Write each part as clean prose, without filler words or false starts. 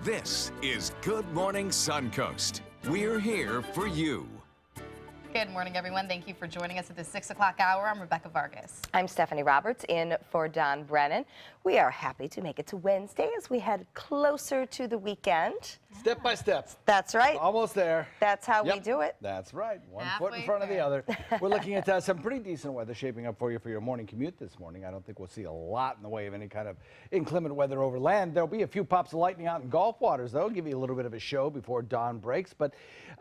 This is Good Morning Suncoast. We're here for you. Good morning, everyone. Thank you for joining us at the 6 o'clock hour. I'm Rebecca Vargas. I'm Stephanie Roberts in for Don Brennan. We are happy to make it to Wednesday as we head closer to the weekend. Step by step. That's right. Almost there. That's how we do it. That's right. One Halfway foot in front of the there. other. We're looking at some pretty decent weather shaping up for you for your morning commute this morning. I don't think we'll see a lot in the way of any kind of inclement weather over land. There'll be a few pops of lightning out in Gulf waters, though. Give you a little bit of a show before dawn breaks, but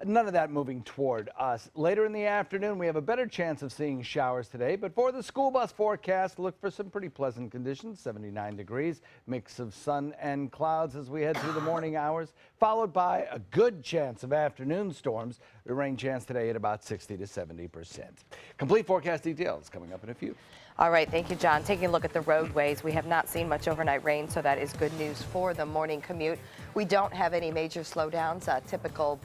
none of that moving toward us. Later in the afternoon, we have a better chance of seeing showers today, but for the school bus forecast, look for some pretty pleasant conditions, 79 degrees, mix of sun and clouds as we head through the morning hours, followed by a good chance of afternoon storms. The rain chance today at about 60 to 70%. Complete forecast details coming up in a few. All right, thank you, John. Taking a look at the roadways, we have not seen much overnight rain, so that is good news for the morning commute. We don't have any major slowdowns, typical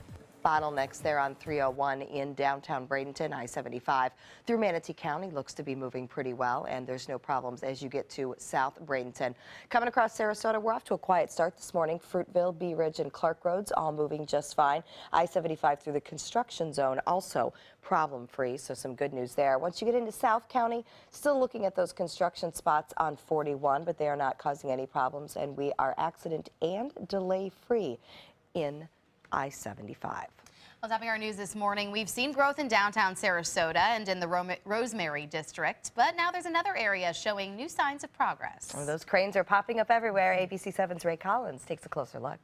bottlenecks there on 301 in downtown Bradenton. I-75 through Manatee County looks to be moving pretty well, and there's no problems as you get to South Bradenton. Coming across Sarasota, we're off to a quiet start this morning. Fruitville, Bee Ridge, and Clark Roads all moving just fine. I-75 through the construction zone also problem-free, so some good news there. Once you get into South County, still looking at those construction spots on 41, but they are not causing any problems, and we are accident and delay-free in I-75. Well, topping our news this morning, we've seen growth in downtown Sarasota and in the Rosemary district, but now there's another area showing new signs of progress. Well, those cranes are popping up everywhere. ABC7's Ray Collins takes a closer look.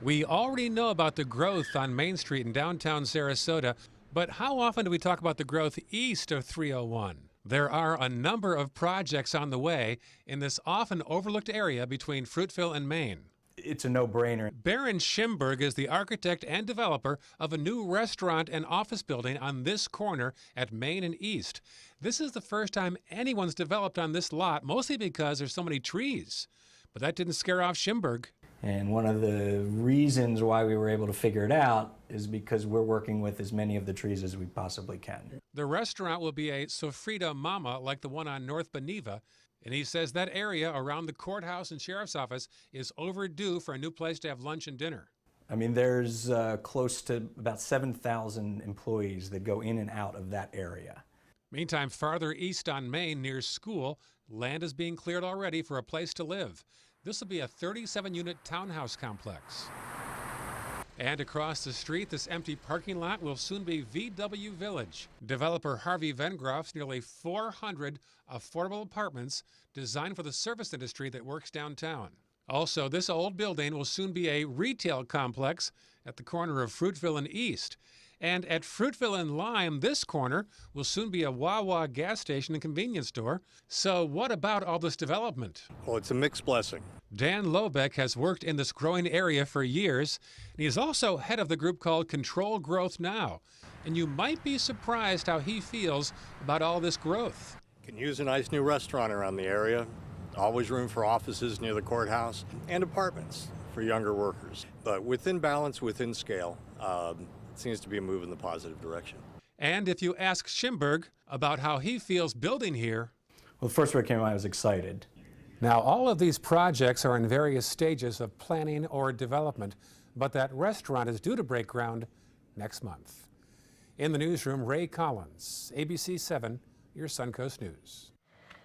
We already know about the growth on Main Street in downtown Sarasota, but how often do we talk about the growth east of 301? There are a number of projects on the way in this often overlooked area between Fruitville and Main. It's a no-brainer. Baron Schimberg is the architect and developer of a new restaurant and office building on this corner at Main and East. This is the first time anyone's developed on this lot, mostly because there's so many trees. But that didn't scare off Schimberg. And one of the reasons why we were able to figure it out is because we're working with as many of the trees as we possibly can. The restaurant will be a sofrita mama like the one on North Beneva. And he says that area around the courthouse and sheriff's office is overdue for a new place to have lunch and dinner. I mean, there's close to about 7,000 employees that go in and out of that area. Meantime, farther east on Main near school, land is being cleared already for a place to live. This will be a 37-unit townhouse complex. And across the street, this empty parking lot will soon be VW Village. Developer Harvey Vengroff's nearly 400 affordable apartments designed for the service industry that works downtown. Also, this old building will soon be a retail complex at the corner of Fruitville and East. And at Fruitville and Lime, this corner will soon be a Wawa gas station and convenience store. So what about all this development? Well, it's a mixed blessing. Dan Lobeck has worked in this growing area for years. And he is also head of the group called Control Growth Now. And you might be surprised how he feels about all this growth. Can use a nice new restaurant around the area. Always room for offices near the courthouse and apartments for younger workers. But within balance, within scale. Seems to be a move in the positive direction. And if you ask Schimberg about how he feels building here. Well, the first word came out, I was excited. Now, all of these projects are in various stages of planning or development, but that restaurant is due to break ground next month. In the newsroom, Ray Collins, ABC 7, your Suncoast News.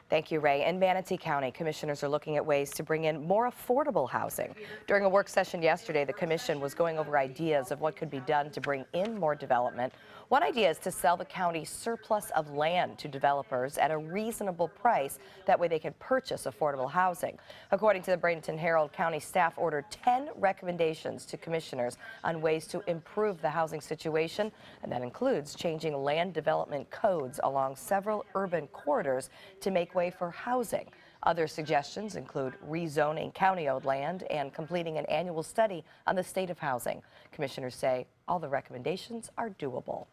Thank you, Ray. In Manatee County, commissioners are looking at ways to bring in more affordable housing. During a work session yesterday, the commission was going over ideas of what could be done to bring in more development. One idea is to sell the county's surplus of land to developers at a reasonable price. That way they can purchase affordable housing. According to the Bradenton Herald, County staff ordered 10 recommendations to commissioners on ways to improve the housing situation, and that includes changing land development codes along several urban corridors to make way for housing. Other suggestions include rezoning county-owned land and completing an annual study on the state of housing. Commissioners say all the recommendations are doable.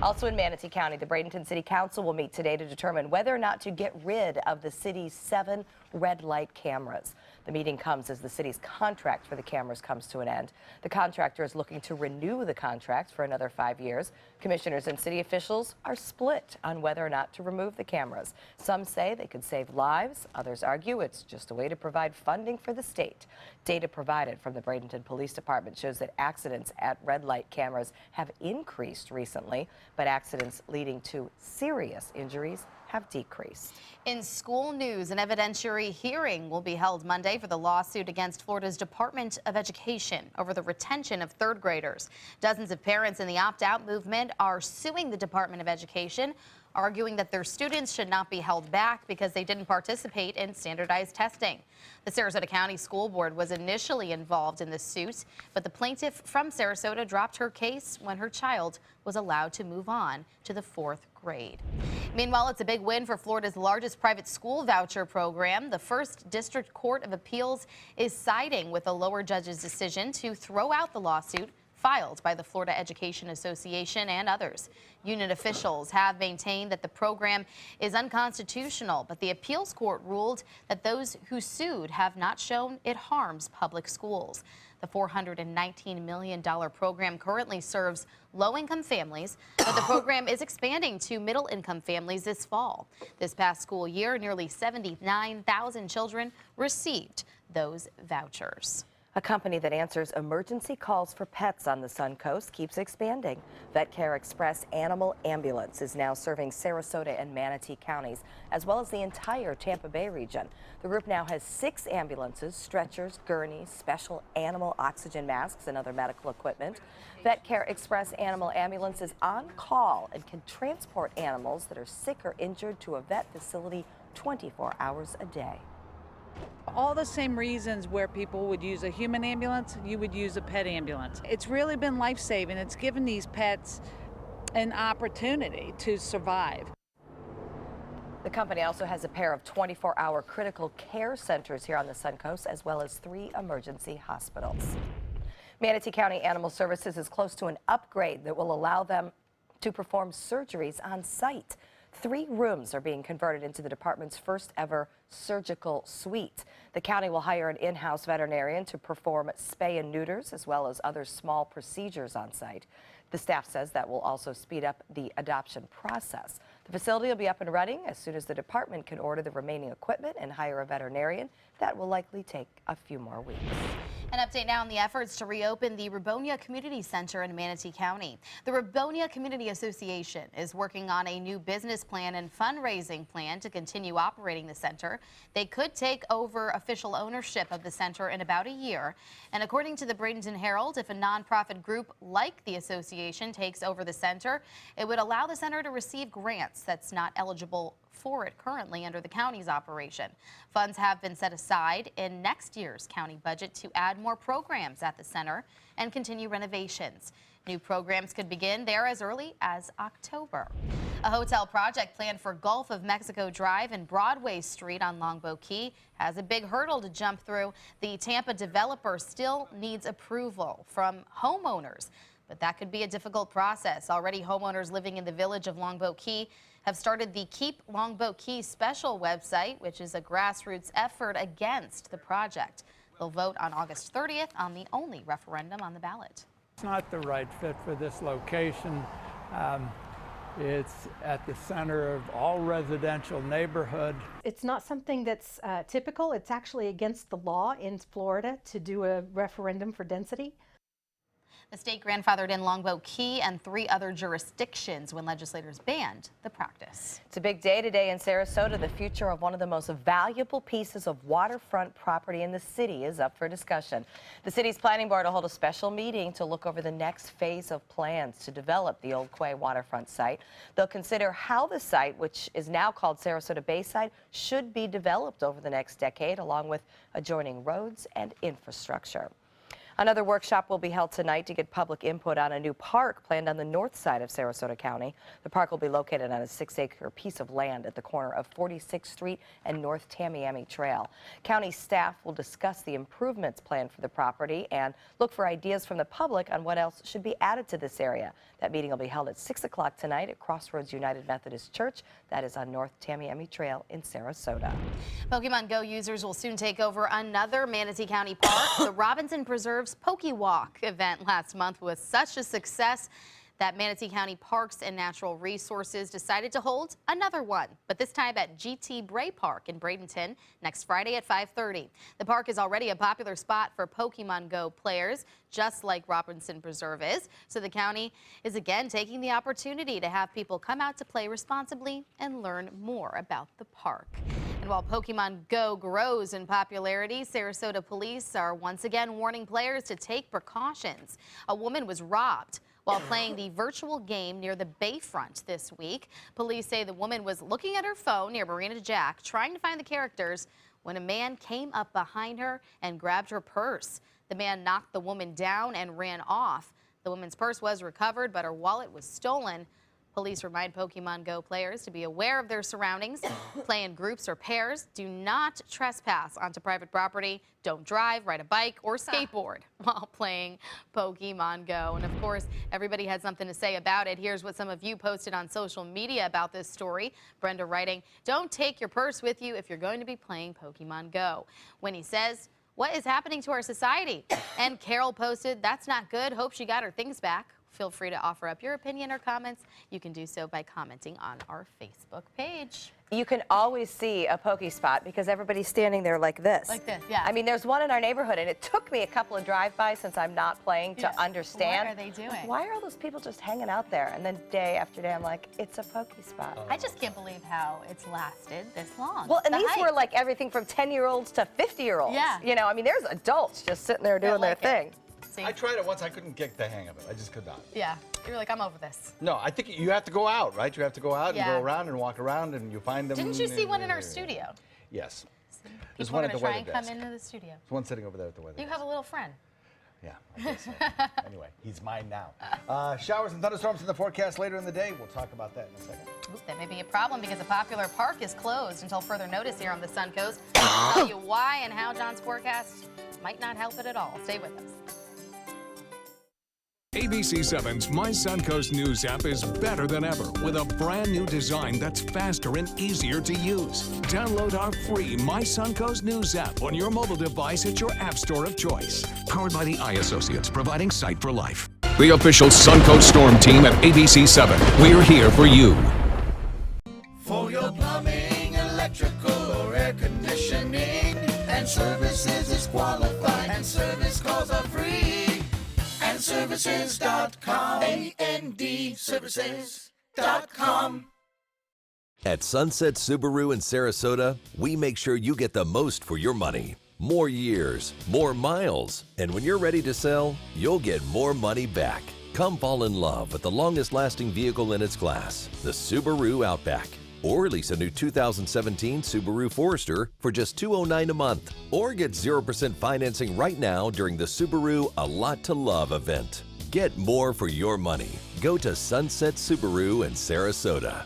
Also in Manatee County, the Bradenton City Council will meet today to determine whether or not to get rid of the city's 7 red light cameras. The meeting comes as the city's contract for the cameras comes to an end. The contractor is looking to renew the contract for another 5 years. Commissioners and city officials are split on whether or not to remove the cameras. Some say they could save lives. Others argue it's just a way to provide funding for the state. Data provided from the Bradenton Police Department shows that accidents at red light cameras have increased recently, but accidents leading to serious injuries have decreased. In school news, an evidentiary hearing will be held Monday for the lawsuit against Florida's Department of Education over the retention of third graders. Dozens of parents in the opt-out movement are suing the Department of Education, arguing that their students should not be held back because they didn't participate in standardized testing. The Sarasota County School Board was initially involved in the suit, but the plaintiff from Sarasota dropped her case when her child was allowed to move on to the 4th grade. Meanwhile, it's a big win for Florida's largest private school voucher program. The First District Court of Appeals is siding with the lower judge's decision to throw out the lawsuit filed by the Florida Education Association and others. Union officials have maintained that the program is unconstitutional, but the appeals court ruled that those who sued have not shown it harms public schools. The $419 million program currently serves low-income families, but the program is expanding to middle-income families this fall. This past school year, nearly 79,000 children received those vouchers. A company that answers emergency calls for pets on the Suncoast keeps expanding. VetCare Express Animal Ambulance is now serving Sarasota and Manatee counties, as well as the entire Tampa Bay region. The group now has 6 ambulances, stretchers, gurneys, special animal oxygen masks, and other medical equipment. VetCare Express Animal Ambulance is on call and can transport animals that are sick or injured to a vet facility 24 hours a day. All the same reasons where people would use a human ambulance, you would use a pet ambulance. It's really been life-saving. It's given these pets an opportunity to survive. The company also has a pair of 24-hour critical care centers here on the Suncoast, as well as 3 emergency hospitals. Manatee County Animal Services is close to an upgrade that will allow them to perform surgeries on site. 3 rooms are being converted into the department's first ever surgical suite. The county will hire an in-house veterinarian to perform spay and neuters as well as other small procedures on site. The staff says that will also speed up the adoption process. The facility will be up and running as soon as the department can order the remaining equipment and hire a veterinarian. That will likely take a few more weeks. An update now on the efforts to reopen the Rubonia Community Center in Manatee County. The Rubonia Community Association is working on a new business plan and fundraising plan to continue operating the center. They could take over official ownership of the center in about a year. And according to the Bradenton Herald, if a nonprofit group like the association takes over the center, it would allow the center to receive grants that's not eligible for it currently under the county's operation. Funds have been set aside in next year's county budget to add more programs at the center and continue renovations. New programs could begin there as early as October. A hotel project planned for Gulf of Mexico Drive and Broadway Street on Longboat Key has a big hurdle to jump through. The Tampa developer still needs approval from homeowners, but that could be a difficult process. Already, homeowners living in the village of Longboat Key have started the Keep Longboat Key special website, which is a grassroots effort against the project. They'll vote on August 30th on the only referendum on the ballot. It's not the right fit for this location. It's at the center of all residential neighborhood. It's not something that's typical. It's actually against the law in Florida to do a referendum for density. The state grandfathered in Longboat Key and 3 other jurisdictions when legislators banned the practice. It's a big day today in Sarasota. The future of one of the most valuable pieces of waterfront property in the city is up for discussion. The city's planning board will hold a special meeting to look over the next phase of plans to develop the Old Quay waterfront site. They'll consider how the site, which is now called Sarasota Bayside, should be developed over the next decade, along with adjoining roads and infrastructure. Another workshop will be held tonight to get public input on a new park planned on the north side of Sarasota County. The park will be located on a 6-acre piece of land at the corner of 46th Street and North Tamiami Trail. County staff will discuss the improvements planned for the property and look for ideas from the public on what else should be added to this area. That meeting will be held at 6 o'clock tonight at Crossroads United Methodist Church. That is on North Tamiami Trail in Sarasota. Pokemon Go users will soon take over another Manatee County park. The Robinson Preserve's PokeWalk event last month was such a success that Manatee County Parks and Natural Resources decided to hold another one, but this time at GT Bray Park in Bradenton next Friday at 5:30. The park is already a popular spot for Pokemon Go players, just like Robinson Preserve is, so the county is again taking the opportunity to have people come out to play responsibly and learn more about the park. And while Pokemon Go grows in popularity, Sarasota police are once again warning players to take precautions. A woman was robbed while playing the virtual game near the Bayfront this week. Police say the woman was looking at her phone near Marina Jack, trying to find the characters, when a man came up behind her and grabbed her purse. The man knocked the woman down and ran off. The woman's purse was recovered, but her wallet was stolen. Police remind Pokemon Go players to be aware of their surroundings, play in groups or pairs, do not trespass onto private property, don't drive, ride a bike, or skateboard while playing Pokemon Go. And of course, everybody had something to say about it. Here's what some of you posted on social media about this story. Brenda writing, "Don't take your purse with you if you're going to be playing Pokemon Go." Winnie says, "What is happening to our society?" And Carol posted, "That's not good. Hope she got her things back." Feel free to offer up your opinion or comments. You can do so by commenting on our Facebook page. You can always see a Poke Spot because everybody's standing there like this. Like this, yeah. I mean, there's one in our neighborhood, and it took me a couple of drive-bys since I'm not playing to understand. What are they doing? Why are all those people just hanging out there? And then day after day, I'm like, it's a Poke Spot. I just can't believe how it's lasted this long. Well, and The these hype. were like everything from 10-year-olds to 50-year-olds. Yeah. You know, I mean, there's adults just sitting there doing like their it. thing. See? I tried it once. I couldn't get the hang of it. I just could not. Yeah, you're like, I'm over this. No, I think you have to go out, right? You have to go out and Yeah. go around and walk around and you find them. Didn't you see one in our studio? Yes. There's one one at the try weather and come desk. into the studio. There's one sitting over there at the weather You have a little friend. Yeah, I guess so. Anyway, he's mine now. Showers and thunderstorms in the forecast later in the day. We'll talk about that in a second. Ooh, that may be a problem because a popular park is closed until further notice here on the Suncoast. I'll tell you why and how John's forecast might not help it at all. Stay with us. ABC7's My Suncoast News app is better than ever with a brand new design that's faster and easier to use. Download our free My Suncoast News app on your mobile device at your app store of choice. Powered by the Eye Associates, providing sight for life. The official Suncoast Storm team at ABC7. We're here for you. For your plumbing, electrical, or air conditioning, and services is qualified, and service calls are free. Services.com. AND Services.com. At Sunset Subaru in Sarasota, we make sure you get the most for your money. More years, more miles, and when you're ready to sell, you'll get more money back. Come fall in love with the longest lasting vehicle in its class, the Subaru Outback. Or lease a new 2017 Subaru Forester for just $209 a month. Or get 0% financing right now during the Subaru A Lot to Love event. Get more for your money. Go to Sunset Subaru in Sarasota.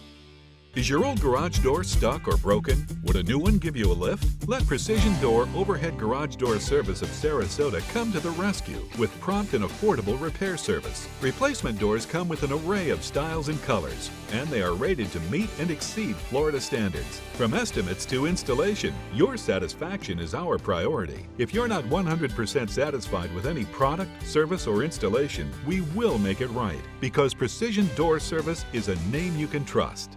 Is your old garage door stuck or broken? Would a new one give you a lift? Let Precision Door Overhead Garage Door Service of Sarasota come to the rescue with prompt and affordable repair service. Replacement doors come with an array of styles and colors, and they are rated to meet and exceed Florida standards. From estimates to installation, your satisfaction is our priority. If you're not 100% satisfied with any product, service, or installation, we will make it right, because Precision Door Service is a name you can trust.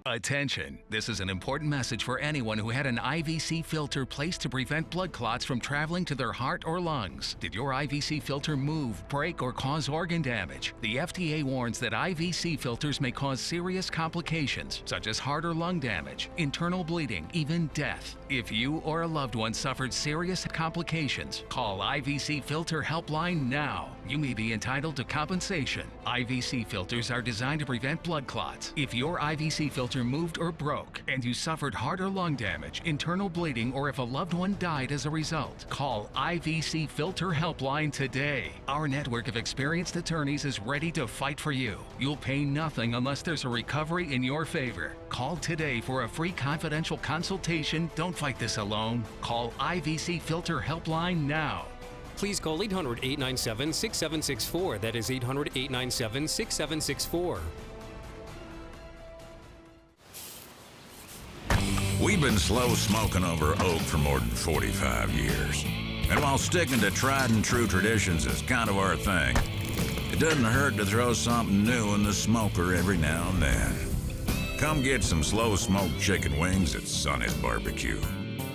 Attention! This is an important message for anyone who had an IVC filter placed to prevent blood clots from traveling to their heart or lungs. Did your IVC filter move, break, or cause organ damage? The FDA warns that IVC filters may cause serious complications, such as heart or lung damage, internal bleeding, even death. If you or a loved one suffered serious complications, call IVC Filter Helpline now. You may be entitled to compensation. IVC filters are designed to prevent blood clots. If your IVC filter filter moved or broke, and you suffered heart or lung damage, internal bleeding, or if a loved one died as a result, call IVC Filter Helpline today. Our network of experienced attorneys is ready to fight for you. You'll pay nothing unless there's a recovery in your favor. Call today for a free confidential consultation. Don't fight this alone. Call IVC Filter Helpline now. Please call 800-897-6764. That is 800-897-6764. We've been slow smoking over oak for more than 45 years. And while sticking to tried and true traditions is kind of our thing, it doesn't hurt to throw something new in the smoker every now and then. Come get some slow smoked chicken wings at Sonny's Barbecue.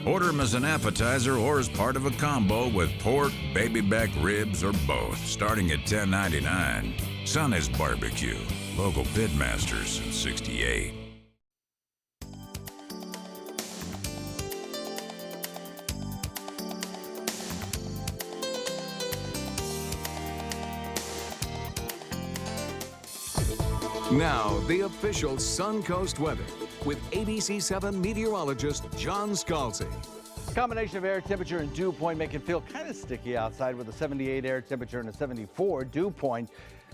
Order them as an appetizer or as part of a combo with pork, baby back ribs, or both, starting at $10.99. Sonny's Barbecue, local pitmasters since '68. Now, the official Suncoast weather with ABC7 meteorologist John Scalzi. Combination of air temperature and dew point make it feel kind of sticky outside with a 78 air temperature and a 74 dew point.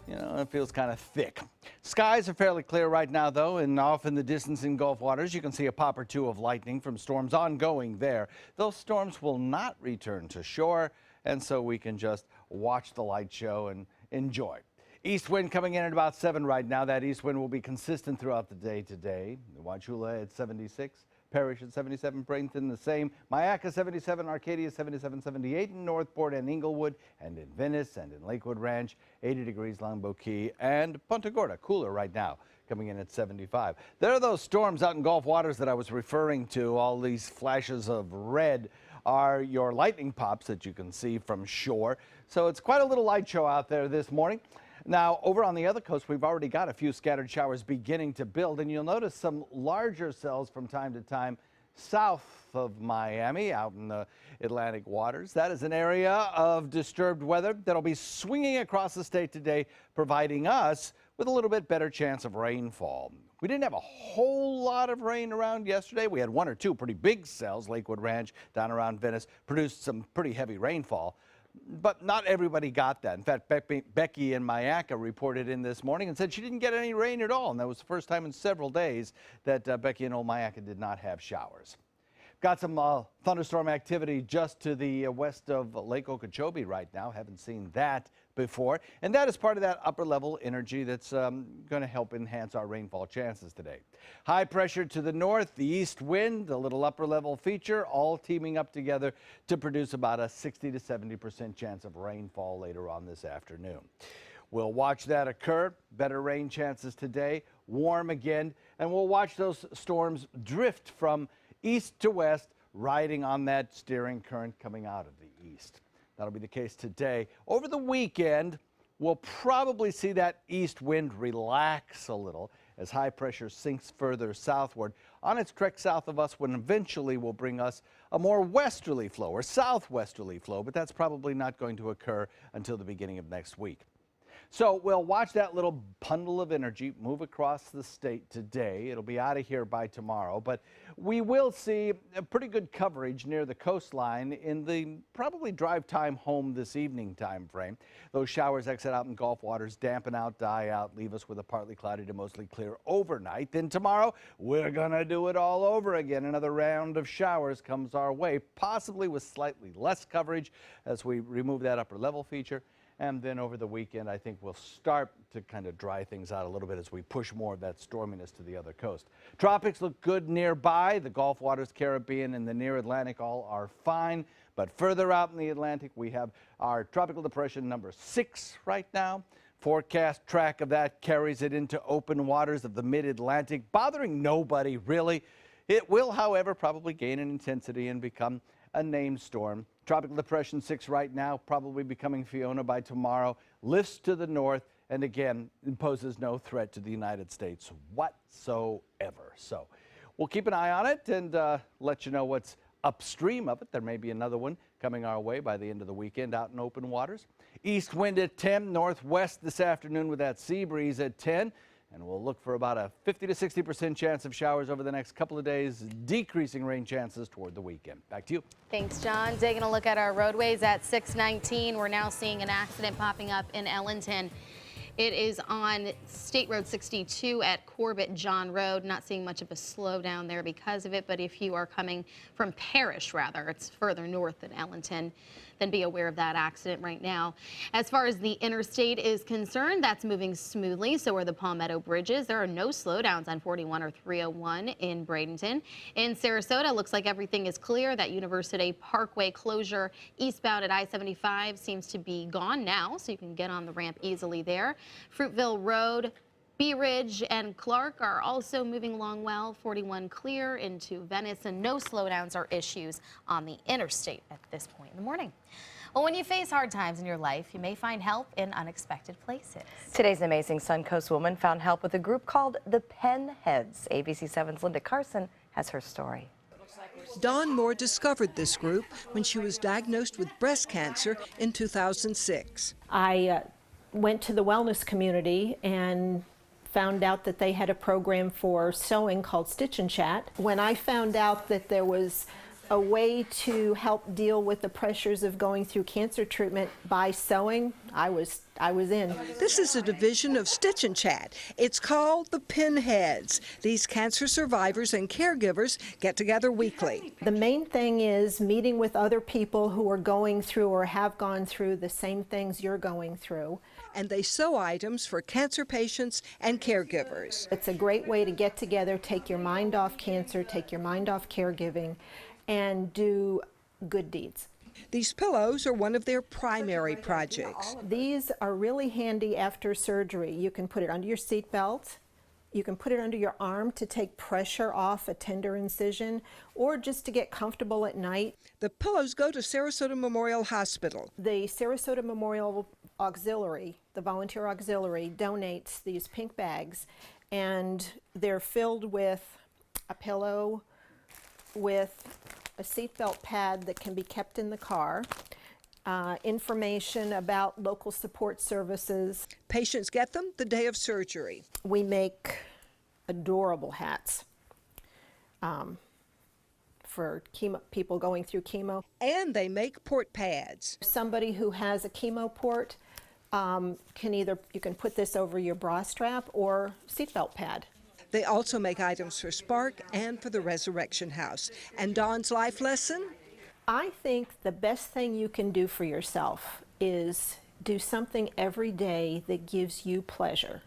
You know, it feels kind of thick. Skies are fairly clear right now, though, and off in the distance in Gulf waters, you can see a pop or two of lightning from storms ongoing there. Those storms will not return to shore, and so we can just watch the light show and enjoy. East wind coming in at about 7 right now. That east wind will be consistent throughout the day today. Wauchula at 76, Parrish at 77, Bradenton the same, Myakka 77, Arcadia 77, 78 in Northport and Inglewood, and in Venice and in Lakewood Ranch, 80 degrees Longboat Key, and Punta Gorda cooler right now, coming in at 75. There are those storms out in Gulf waters that I was referring to. All these flashes of red are your lightning pops that you can see from shore. So it's quite a little light show out there this morning. Now, over on the other coast, we've already got a few scattered showers beginning to build, and you'll notice some larger cells from time to time south of Miami, out in the Atlantic waters. That is an area of disturbed weather that'll be swinging across the state today, providing us with a little bit better chance of rainfall. We didn't have a whole lot of rain around yesterday. We had 1 or 2 pretty big cells. Lakewood Ranch down around Venice produced some pretty heavy rainfall. But not everybody got that. In fact, Becky in Myakka reported in this morning and said she didn't get any rain at all. And that was the first time in several days that Becky in Old Myakka did not have showers. Got some thunderstorm activity just to the west of Lake Okeechobee right now. Haven't seen that before. And that is part of that upper level energy that's going to help enhance our rainfall chances today. High pressure to the north, the east wind, a little upper level feature, all teaming up together to produce about a 60 to 70% chance of rainfall later on this afternoon. We'll watch that occur. Better rain chances today, warm again, and we'll watch those storms drift from east to west, riding on that steering current coming out of the east. That'll be the case today. Over the weekend, we'll probably see that east wind relax a little as high pressure sinks further southward on its trek south of us, when eventually will bring us a more westerly flow or southwesterly flow, but that's probably not going to occur until the beginning of next week. So we'll watch that little bundle of energy move across the state today. It'll be out of here by tomorrow, but we will see a pretty good coverage near the coastline in the probably drive time home this evening time frame. Those showers exit out in Gulf waters, dampen out, die out, leave us with a partly cloudy to mostly clear overnight. Then tomorrow, we're going to do it all over again. Another round of showers comes our way, possibly with slightly less coverage as we remove that upper level feature. And then over the weekend, I think we'll start to kind of dry things out a little bit as we push more of that storminess to the other coast. Tropics look good nearby. The Gulf waters, Caribbean, and the near Atlantic all are fine. But further out in the Atlantic, we have our tropical depression number 6 right now. Forecast track of that carries it into open waters of the mid-Atlantic, bothering nobody really. It will, however, probably gain in intensity and become a named storm. Tropical depression 6 right now, probably becoming Fiona by tomorrow, lifts to the north and again poses no threat to the United States whatsoever. So we'll keep an eye on it and let you know what's upstream of it. There may be another one coming our way by the end of the weekend out in open waters. East wind at 10, northwest this afternoon with that sea breeze at 10. And we'll look for about a 50 to 60% chance of showers over the next couple of days, decreasing rain chances toward the weekend. Back to you. Thanks, John. Taking a look at our roadways at 619. We're now seeing an accident popping up in Ellington. It is on State Road 62 at Corbett John Road. Not seeing much of a slowdown there because of it, but if you are coming from Parrish, rather, it's further north than Ellington, then be aware of that accident right now. As far as the interstate is concerned, that's moving smoothly. So are the Palmetto bridges. There are no slowdowns on 41 or 301 in Bradenton. In Sarasota, looks like everything is clear. That University Parkway closure eastbound at I-75 seems to be gone now, so you can get on the ramp easily there. Fruitville Road, Bee Ridge and Clark are also moving along well. 41 clear into Venice, and no slowdowns or issues on the interstate at this point in the morning. Well, when you face hard times in your life, you may find help in unexpected places. Today's amazing Suncoast woman found help with a group called the Pen Heads. ABC 7's Linda Carson has her story. Dawn Moore discovered this group when she was diagnosed with breast cancer in 2006. I went to the wellness community and found out that they had a program for sewing called Stitch and Chat. When I found out that there was a way to help deal with the pressures of going through cancer treatment by sewing, I was in. This is a division of Stitch and Chat. It's called the Pinheads. These cancer survivors and caregivers get together weekly. The main thing is meeting with other people who are going through or have gone through the same things you're going through. And they sew items for cancer patients and caregivers. It's a great way to get together, take your mind off cancer, take your mind off caregiving, and do good deeds. These pillows are one of their primary projects. These are really handy after surgery. You can put it under your seat belt, you can put it under your arm to take pressure off a tender incision, or just to get comfortable at night. The pillows go to Sarasota Memorial Hospital. The Sarasota Memorial Auxiliary, the volunteer auxiliary, donates these pink bags, and they're filled with a pillow, with a seatbelt pad that can be kept in the car, information about local support services. Patients get them the day of surgery. We make adorable hats for people going through chemo. And they make port pads. Somebody who has a chemo port you can put this over your bra strap or seatbelt pad. They also make items for Spark and for the Resurrection House. And Dawn's life lesson? I think the best thing you can do for yourself is do something every day that gives you pleasure.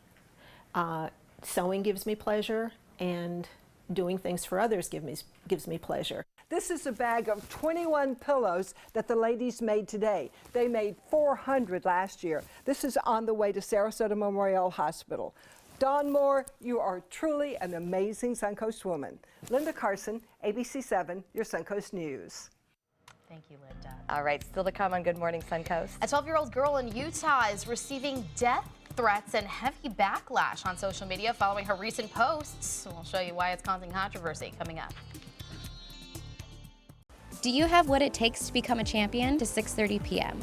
Sewing gives me pleasure, and doing things for others gives me pleasure. This is a bag of 21 pillows that the ladies made today. They made 400 last year. This is on the way to Sarasota Memorial Hospital. Dawn Moore, you are truly an amazing Suncoast woman. Linda Carson, ABC 7, your Suncoast News. Thank you, Linda. All right, still to come on Good Morning Suncoast. A 12-year-old girl in Utah is receiving death threats and heavy backlash on social media following her recent posts. We'll show you why it's causing controversy coming up. Do you have what it takes to become a champion? To 6:30 p.m.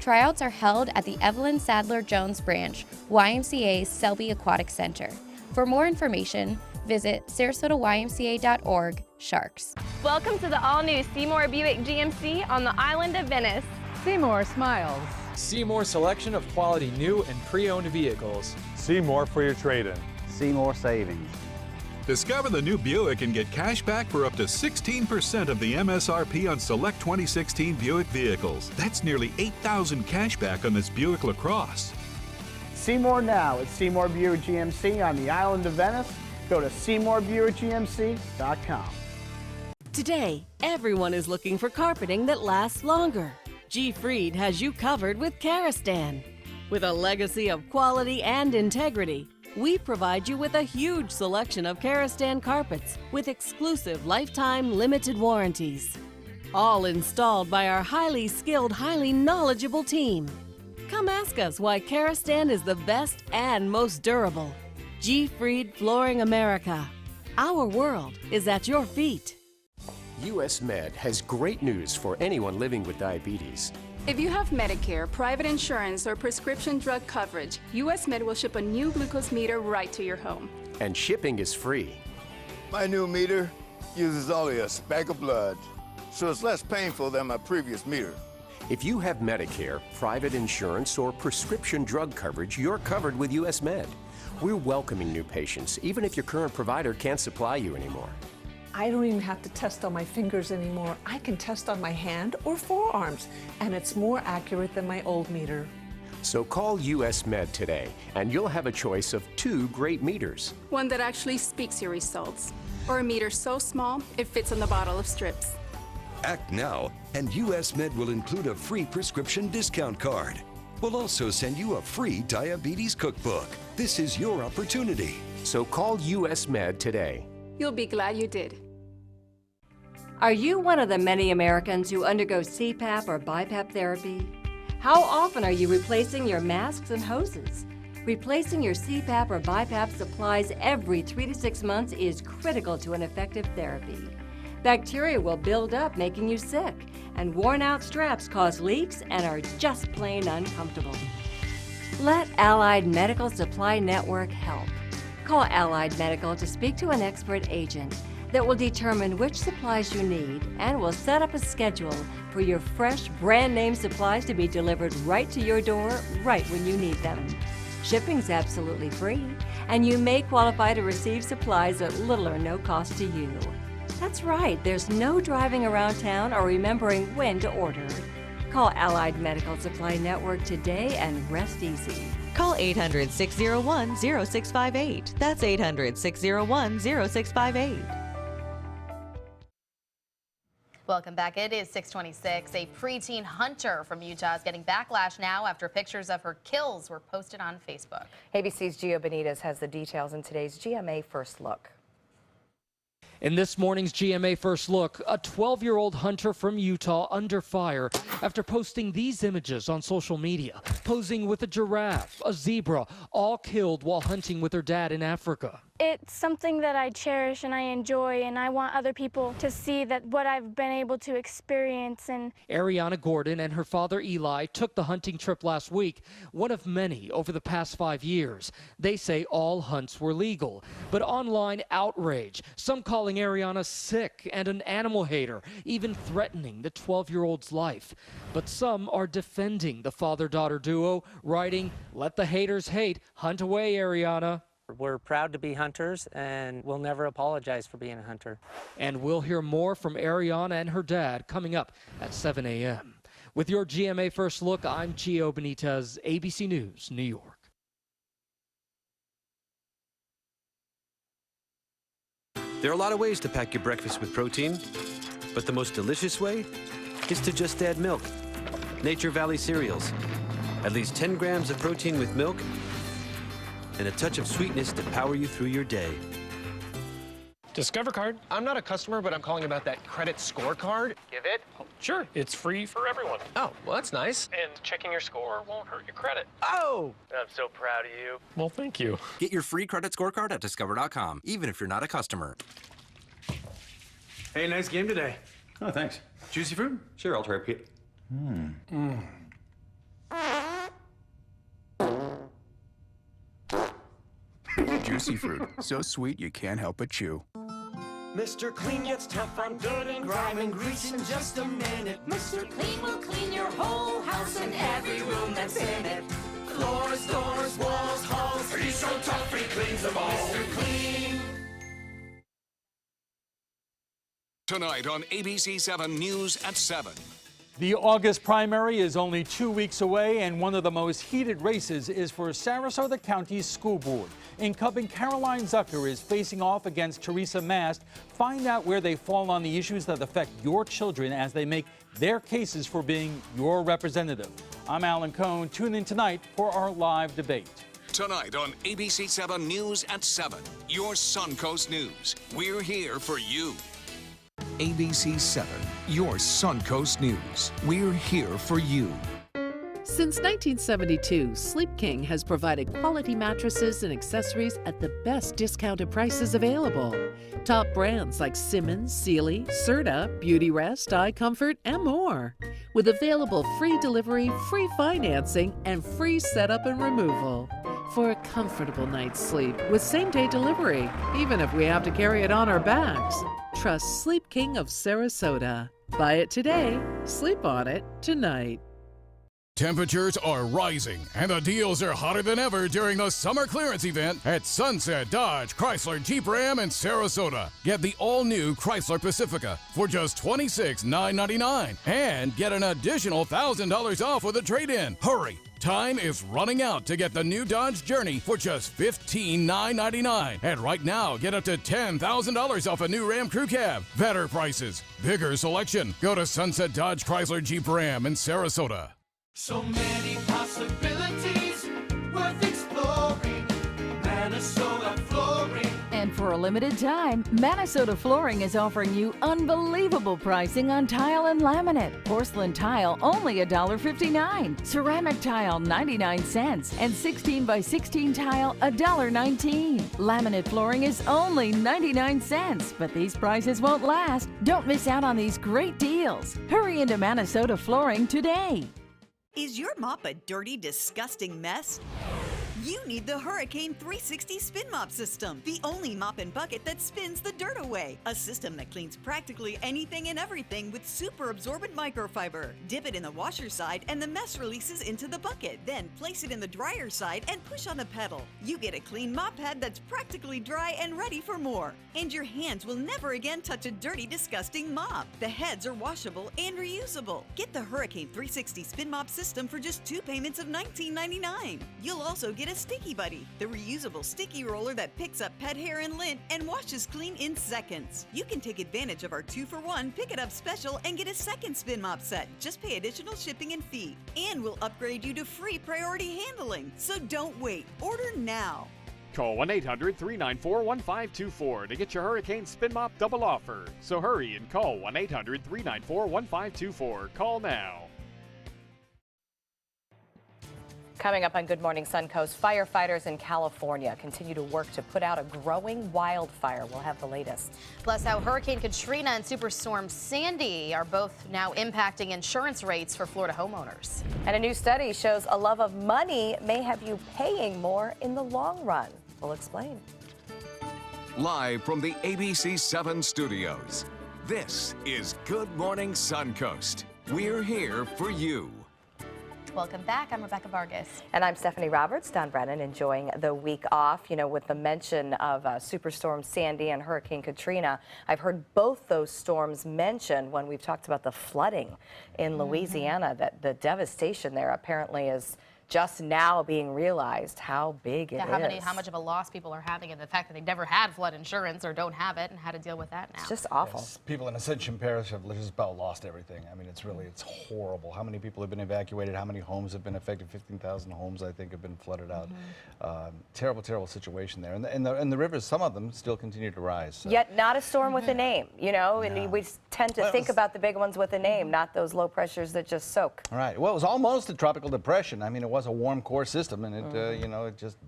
Tryouts are held at the Evelyn Sadler Jones Branch, YMCA's Selby Aquatic Center. For more information, visit sarasotaymca.org/sharks. Welcome to the all-new Seymour Buick GMC on the island of Venice. Seymour smiles. Seymour selection of quality new and pre-owned vehicles. Seymour for your trade-in. Seymour savings. Discover the new Buick and get cash back for up to 16% of the MSRP on select 2016 Buick vehicles. That's nearly $8,000 cash back on this Buick LaCrosse. Seymour now at Seymour Buick GMC on the island of Venice. Go to SeymourBuickGMC.com. Today, everyone is looking for carpeting that lasts longer. G. Fried has you covered with Karastan. With a legacy of quality and integrity, we provide you with a huge selection of Karastan carpets with exclusive lifetime limited warranties. All installed by our highly skilled, highly knowledgeable team. Come ask us why Karastan is the best and most durable. G. Fried Flooring America. Our world is at your feet. US Med has great news for anyone living with diabetes. If you have Medicare, private insurance, or prescription drug coverage, US Med will ship a new glucose meter right to your home. And shipping is free. My new meter uses only a speck of blood, so it's less painful than my previous meter. If you have Medicare, private insurance, or prescription drug coverage, you're covered with US Med. We're welcoming new patients, even if your current provider can't supply you anymore. I don't even have to test on my fingers anymore. I can test on my hand or forearms, and it's more accurate than my old meter. So call US Med today, and you'll have a choice of 2 great meters. One that actually speaks your results, or a meter so small it fits on the bottle of strips. Act now, and US Med will include a free prescription discount card. We'll also send you a free diabetes cookbook. This is your opportunity. So call US Med today. You'll be glad you did. Are you one of the many Americans who undergo CPAP or BiPAP therapy? How often are you replacing your masks and hoses? Replacing your CPAP or BiPAP supplies every 3 to 6 months is critical to an effective therapy. Bacteria will build up, making you sick, and worn-out straps cause leaks and are just plain uncomfortable. Let Allied Medical Supply Network help. Call Allied Medical to speak to an expert agent that will determine which supplies you need and will set up a schedule for your fresh, brand-name supplies to be delivered right to your door, right when you need them. Shipping's absolutely free, and you may qualify to receive supplies at little or no cost to you. That's right, there's no driving around town or remembering when to order. Call Allied Medical Supply Network today and rest easy. Call 800-601-0658. That's 800-601-0658. Welcome back. It is 6:26. A preteen hunter from Utah is getting backlash now after pictures of her kills were posted on Facebook. ABC's Gio Benitez has the details in today's GMA First Look. In this morning's GMA First Look, a 12-year-old hunter from Utah under fire after posting these images on social media, posing with a giraffe, a zebra, all killed while hunting with her dad in Africa. It's something that I cherish and I enjoy, and I want other people to see that what I've been able to experience. And Ariana Gordon and her father Eli took the hunting trip last week, one of many over the past 5 years. They say all hunts were legal, but online outrage, some calling Ariana sick and an animal hater, even threatening the 12-year-old's life. But some are defending the father-daughter duo, writing, "Let the haters hate, hunt away, Ariana." We're proud to be hunters, and we'll never apologize for being a hunter. And we'll hear more from Ariana and her dad coming up at 7 a.m. With your GMA First Look, I'm Gio Benitez, ABC News, New York. There are a lot of ways to pack your breakfast with protein, but the most delicious way is to just add milk. Nature Valley cereals. At least 10 grams of protein with milk and a touch of sweetness to power you through your day. Discover card. I'm not a customer, but I'm calling about that credit scorecard. Give it? Oh, sure, it's free for everyone. Oh, well, that's nice. And checking your score won't hurt your credit. Oh! I'm so proud of you. Well, thank you. Get your free credit scorecard at discover.com, even if you're not a customer. Hey, nice game today. Oh, thanks. Juicy fruit? Sure, I'll try a peek. Juicy fruit. So sweet you can't help but chew. Mr. Clean gets tough on dirt and grime and grease in just a minute. Mr. Clean will clean your whole house and every room that's in it. Floors, doors, walls, halls. He's so tough he cleans them all. Mr. Clean. Tonight on ABC 7 News at 7. The August primary is only 2 weeks away, and one of the most heated races is for Sarasota County's school board. Incumbent Caroline Zucker is facing off against Teresa Mast. Find out where they fall on the issues that affect your children as they make their cases for being your representative. I'm Alan Cohn. Tune in tonight for our live debate. Tonight on ABC 7 News at 7. Your Suncoast News. We're here for you. ABC 7, your Suncoast News. We're here for you. Since 1972, Sleep King has provided quality mattresses and accessories at the best discounted prices available. Top brands like Simmons, Sealy, Serta, Beauty Rest, iComfort, and more. with available free delivery, free financing, and free setup and removal. For a comfortable night's sleep with same-day delivery, even if we have to carry it on our backs. Trust Sleep King of Sarasota. Buy it today, sleep on it tonight. Temperatures are rising, and the deals are hotter than ever during the summer clearance event at Sunset Dodge Chrysler Jeep Ram in Sarasota. Get the all-new Chrysler Pacifica for just $26,999 and get an additional $1,000 off with a trade-in. Hurry! Time is running out to get the new Dodge Journey for just $15,999. And right now, get up to $10,000 off a new Ram Crew Cab. Better prices, bigger selection. Go to Sunset Dodge Chrysler Jeep Ram in Sarasota. So many possibilities worth exploring. Minnesota Flooring. And for a limited time, Minnesota Flooring is offering you unbelievable pricing on tile and laminate. Porcelain tile only $1.59. Ceramic tile 99 cents. And 16 by 16 tile $1.19. Laminate flooring is only 99 cents. But these prices won't last. Don't miss out on these great deals. Hurry into Minnesota Flooring today. Is your mop a dirty, disgusting mess? You need the Hurricane 360 Spin Mop System, the only mop and bucket that spins the dirt away. A system that cleans practically anything and everything with super absorbent microfiber. Dip it in the washer side and the mess releases into the bucket. Then place it in the dryer side and push on the pedal. You get a clean mop pad that's practically dry and ready for more. And your hands will never again touch a dirty, disgusting mop. The heads are washable and reusable. Get the Hurricane 360 Spin Mop System for just 2 payments of $19.99. You'll also get a Sticky Buddy, the reusable sticky roller that picks up pet hair and lint and washes clean in seconds. You can take advantage of our 2-for-1 Pick It Up special and get a second spin mop set. Just pay additional shipping and fee. And we'll upgrade you to free priority handling. So don't wait. Order now. Call 1-800-394-1524 to get your Hurricane Spin Mop double offer. So hurry and call 1-800-394-1524. Call now. Coming up on Good Morning Suncoast, firefighters in California continue to work to put out a growing wildfire. We'll have the latest. Plus, how Hurricane Katrina and Superstorm Sandy are both now impacting insurance rates for Florida homeowners. And a new study shows a love of money may have you paying more in the long run. We'll explain. Live from the ABC 7 studios, this is Good Morning Suncoast. We're here for you. Welcome back. I'm Rebecca Vargas. And I'm Stephanie Roberts. Don Brennan enjoying the week off. You know, with the mention of Superstorm Sandy and Hurricane Katrina, I've heard both those storms mentioned when we've talked about the flooding in Louisiana, that the devastation there apparently is just now being realized how big it is. How much of a loss people are having, and the fact that they've never had flood insurance or don't have it, and how to deal with that now. It's just awful. Yes. People in Ascension Parish have just about lost everything. I mean, it's horrible. How many people have been evacuated? How many homes have been affected? 15,000 homes, I think, have been flooded out. Terrible, terrible situation there. And the rivers, some of them still continue to rise. So. Yet not a storm with a name, you know, and we tend to think about the big ones with a name, not those low pressures that just soak. All right. Well, it was almost a tropical depression. I mean, it was a warm core system, and it, you know, it just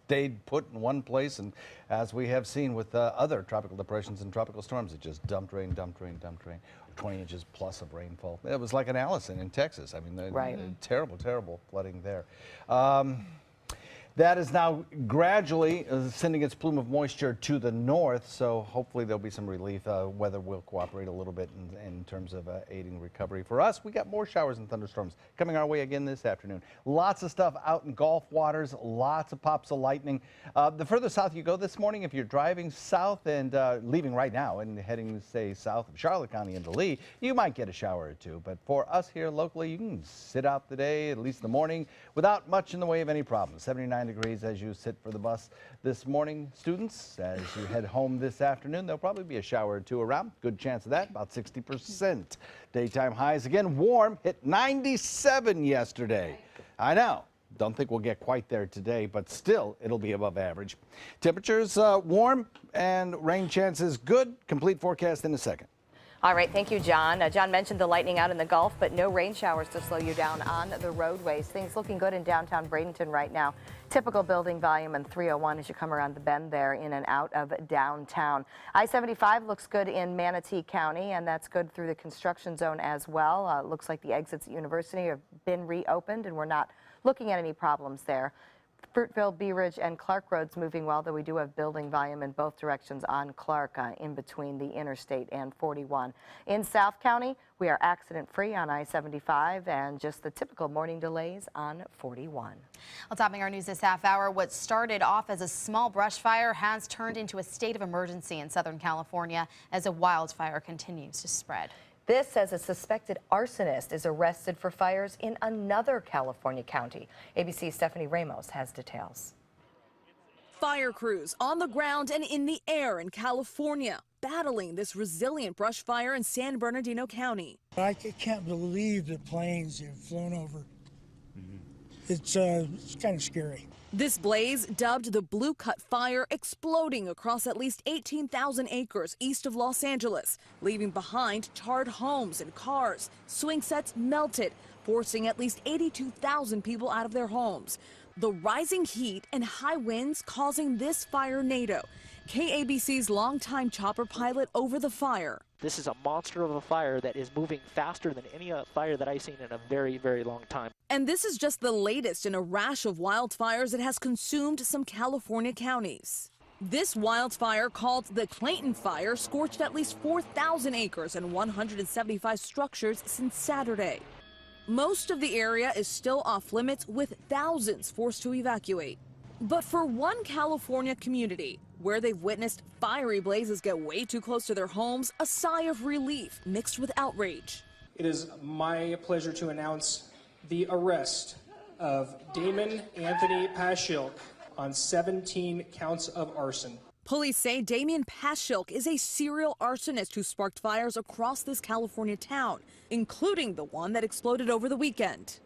stayed put in one place. And as we have seen with other tropical depressions and tropical storms, it just dumped rain, 20 inches plus of rainfall. It was like an Allison in Texas. I mean, terrible, terrible flooding there. That is now gradually sending its plume of moisture to the north, so hopefully there'll be some relief. Weather will cooperate a little bit in terms of aiding recovery. For us, we got more showers and thunderstorms coming our way again this afternoon. Lots of stuff out in Gulf waters, lots of pops of lightning. The further south you go this morning, if you're driving south and leaving right now and heading, say, south of Charlotte County into Lee, you might get a shower or two. But for us here locally, you can sit out the day, at least in the morning, without much in the way of any problems. 79 degrees as you sit for the bus this morning. Students, as you head home this afternoon, there'll probably be a shower or two around. Good chance of that, about 60%. Daytime highs again warm, hit 97 yesterday. I know. Don't think we'll get quite there today, but still it'll be above average. Temperatures warm and rain chances good. Complete forecast in a second. All right, thank you, John. John mentioned the lightning out in the Gulf, but no rain showers to slow you down on the roadways. Things looking good in downtown Bradenton right now. Typical building volume in 301 as you come around the bend there in and out of downtown. I-75 looks good in Manatee County, and that's good through the construction zone as well. Looks like the exits at University have been reopened, and we're not looking at any problems there. Fruitville, Bee Ridge, and Clark Roads moving well, though we do have building volume in both directions on Clark in between the interstate and 41. In South County, we are accident-free on I-75 and just the typical morning delays on 41. Well, topping our news this half hour, what started off as a small brush fire has turned into a state of emergency in Southern California as a wildfire continues to spread. This as a suspected arsonist is arrested for fires in another California county. ABC's Stephanie Ramos has details. Fire crews on the ground and in the air in California, battling this resilient brush fire in San Bernardino County. I can't believe the planes have flown over. It's kind of scary. This blaze, dubbed the Blue Cut Fire, exploding across at least 18,000 acres east of Los Angeles, leaving behind charred homes and cars. Swing sets melted, forcing at least 82,000 people out of their homes. The rising heat and high winds causing this firenado. KABC's longtime chopper pilot over the fire. This is a monster of a fire that is moving faster than any fire that I've seen in a very, very long time. And this is just the latest in a rash of wildfires that has consumed some California counties. This wildfire, called the Clayton Fire, scorched at least 4,000 acres and 175 structures since Saturday. Most of the area is still off limits, with thousands forced to evacuate. But for one California community, where they've witnessed fiery blazes get way too close to their homes, a sigh of relief mixed with outrage. It is my pleasure to announce the arrest of Damon Anthony Paschilk on 17 counts of arson. Police say Damian Paschilk is a serial arsonist who sparked fires across this California town, including the one that exploded over the weekend.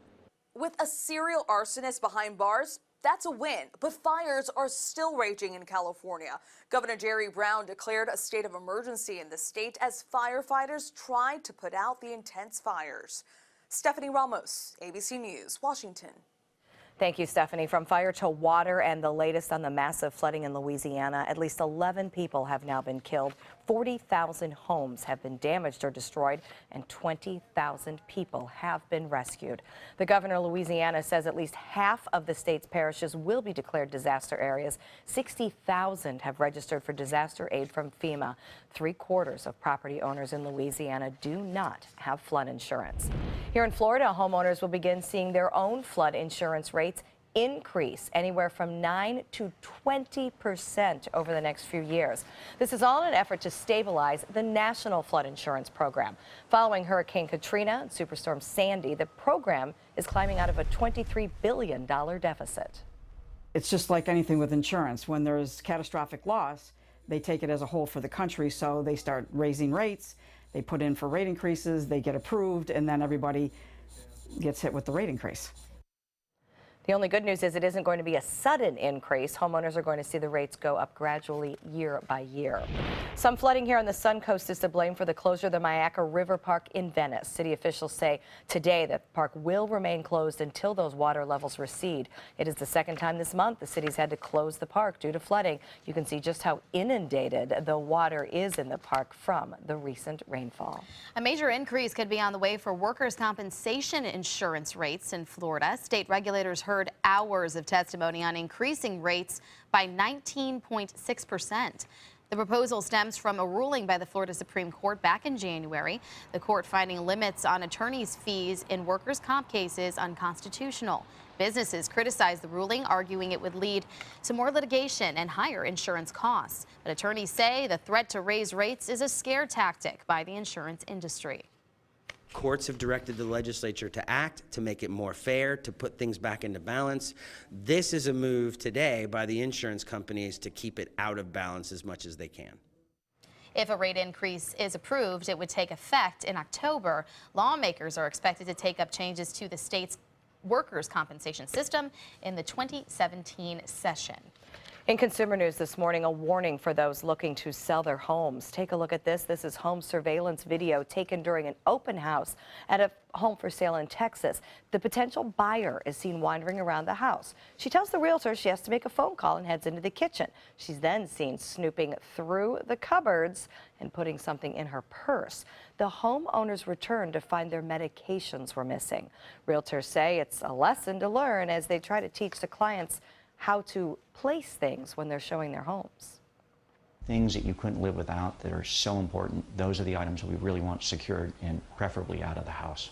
With a serial arsonist behind bars, that's a win, but fires are still raging in California. Governor Jerry Brown declared a state of emergency in the state as firefighters tried to put out the intense fires. Stephanie Ramos, ABC News, Washington. Thank you, Stephanie. From fire to water and the latest on the massive flooding in Louisiana, at least 11 people have now been killed. 40,000 homes have been damaged or destroyed, and 20,000 people have been rescued. The governor of Louisiana says at least half of the state's parishes will be declared disaster areas. 60,000 have registered for disaster aid from FEMA. 3/4 of property owners in Louisiana do not have flood insurance. Here in Florida, homeowners will begin seeing their own flood insurance rates increase anywhere from 9 to 20% over the next few years. This is all in an effort to stabilize the national flood insurance program. Following Hurricane Katrina and Superstorm Sandy, the program is climbing out of a $23 billion deficit. It's just like anything with insurance. When there's catastrophic loss, they take it as a whole for the country, so they start raising rates. They put in for rate increases, they get approved, and then everybody gets hit with the rate increase. The only good news is it isn't going to be a sudden increase. Homeowners are going to see the rates go up gradually year by year. Some flooding here on the Suncoast is to blame for the closure of the Mayaca River Park in Venice. City officials say today that the park will remain closed until those water levels recede. It is the second time this month the city's had to close the park due to flooding. You can see just how inundated the water is in the park from the recent rainfall. A major increase could be on the way for workers' compensation insurance rates in Florida. State regulators heard hours of testimony on increasing rates by 19.6%. The proposal stems from a ruling by the Florida Supreme Court back in January. The court finding limits on attorneys' fees in workers' comp cases unconstitutional. Businesses criticized the ruling, arguing it would lead to more litigation and higher insurance costs. But attorneys say the threat to raise rates is a scare tactic by the insurance industry. Courts have directed the legislature to act, to make it more fair, to put things back into balance. This is a move today by the insurance companies to keep it out of balance as much as they can. If a rate increase is approved, it would take effect in October. Lawmakers are expected to take up changes to the state's workers' compensation system in the 2017 session. In consumer news this morning, a warning for those looking to sell their homes. Take a look at this. This is home surveillance video taken during an open house at a home for sale in Texas. The potential buyer is seen wandering around the house. She tells the realtor she has to make a phone call and heads into the kitchen. She's then seen snooping through the cupboards and putting something in her purse. The homeowners returned to find their medications were missing. Realtors say it's a lesson to learn as they try to teach the clients how to place things when they're showing their homes. Things that you couldn't live without that are so important, those are the items that we really want secured and preferably out of the house.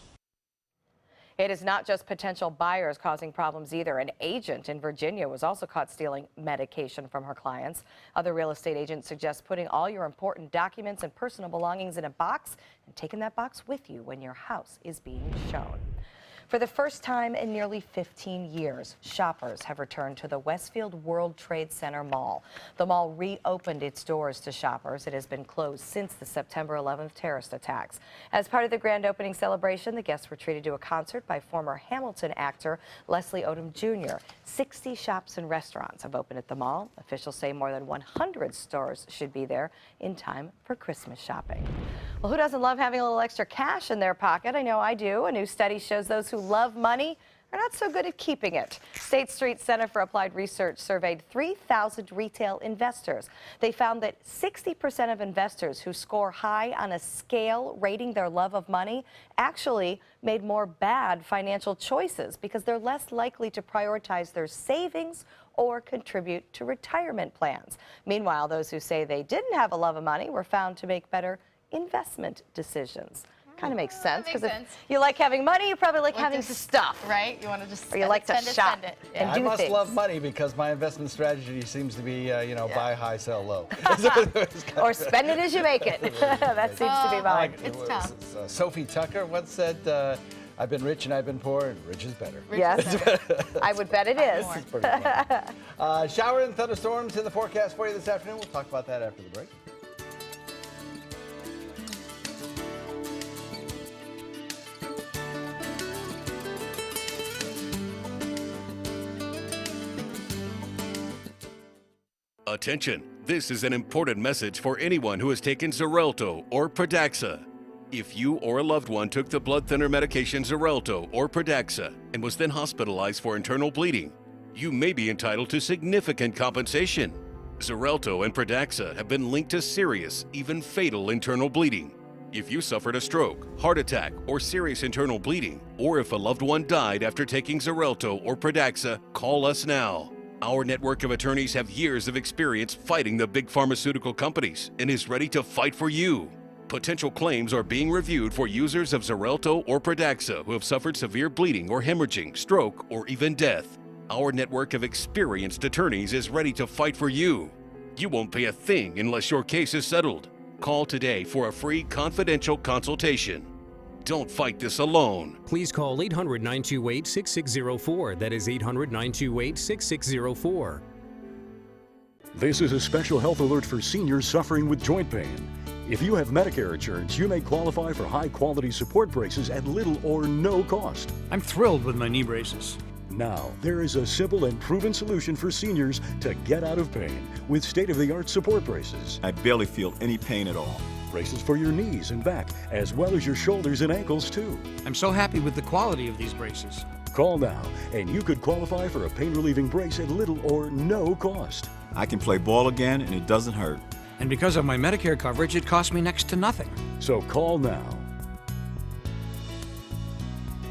It is not just potential buyers causing problems either. An agent in Virginia was also caught stealing medication from her clients. Other real estate agents suggest putting all your important documents and personal belongings in a box and taking that box with you when your house is being shown. For the first time in nearly 15 years, shoppers have returned to the Westfield World Trade Center Mall. The mall reopened its doors to shoppers. It has been closed since the September 11th terrorist attacks. As part of the grand opening celebration, the guests were treated to a concert by former Hamilton actor Leslie Odom Jr. 60 shops and restaurants have opened at the mall. Officials say more than 100 stores should be there in time for Christmas shopping. Well, who doesn't love having a little extra cash in their pocket? I know I do. A new study shows those who love money are not so good at keeping it. State Street Center for Applied Research surveyed 3,000 retail investors. They found that 60% of investors who score high on a scale rating their love of money actually made more bad financial choices because they're less likely to prioritize their savings or contribute to retirement plans. Meanwhile, those who say they didn't have a love of money were found to make better investment decisions. Kind of makes sense because if you like having money, you probably like having stuff, right? You want to just or you like to shop and do I must things. love money because my investment strategy seems to be, buy high, sell low. Or spend it as you make it. That seems to be mine. It's tough. Sophie Tucker once said, I've been rich and I've been poor, and rich is better. Yes, I would bet it is. It's pretty fun. Shower and thunderstorms in the forecast for you this afternoon. We'll talk about that after the break. Attention, this is an important message for anyone who has taken Xarelto or Pradaxa. If you or a loved one took the blood thinner medication Xarelto or Pradaxa and was then hospitalized for internal bleeding, you may be entitled to significant compensation. Xarelto and Pradaxa have been linked to serious, even fatal internal bleeding. If you suffered a stroke, heart attack, or serious internal bleeding, or if a loved one died after taking Xarelto or Pradaxa, call us now. Our network of attorneys have years of experience fighting the big pharmaceutical companies and is ready to fight for you. Potential claims are being reviewed for users of Xarelto or Pradaxa who have suffered severe bleeding or hemorrhaging, stroke, or even death. Our network of experienced attorneys is ready to fight for you. You won't pay a thing unless your case is settled. Call today for a free confidential consultation. Don't fight this alone. Please call 800-928-6604. That is 800-928-6604. This is a special health alert for seniors suffering with joint pain. If you have Medicare insurance, you may qualify for high-quality support braces at little or no cost. I'm thrilled with my knee braces. Now, there is a simple and proven solution for seniors to get out of pain with state-of-the-art support braces. I barely feel any pain at all. Braces for your knees and back, as well as your shoulders and ankles, too. I'm so happy with the quality of these braces. Call now, and you could qualify for a pain-relieving brace at little or no cost. I can play ball again, and it doesn't hurt. And because of my Medicare coverage, it costs me next to nothing. So call now.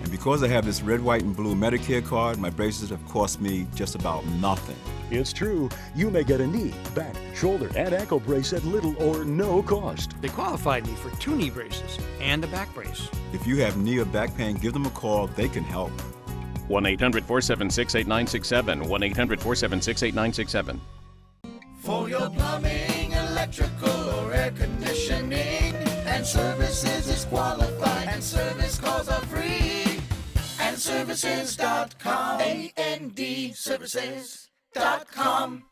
And because I have this red, white, and blue Medicare card, my braces have cost me just about nothing. It's true. You may get a knee, back, shoulder, and ankle brace at little or no cost. They qualified me for 2 knee braces and a back brace. If you have knee or back pain, give them a call. They can help. 1-800-476-8967. 1-800-476-8967. For your plumbing, electrical, or air conditioning, and services is qualified, and service calls are free. And services.com. A-N-D services.com.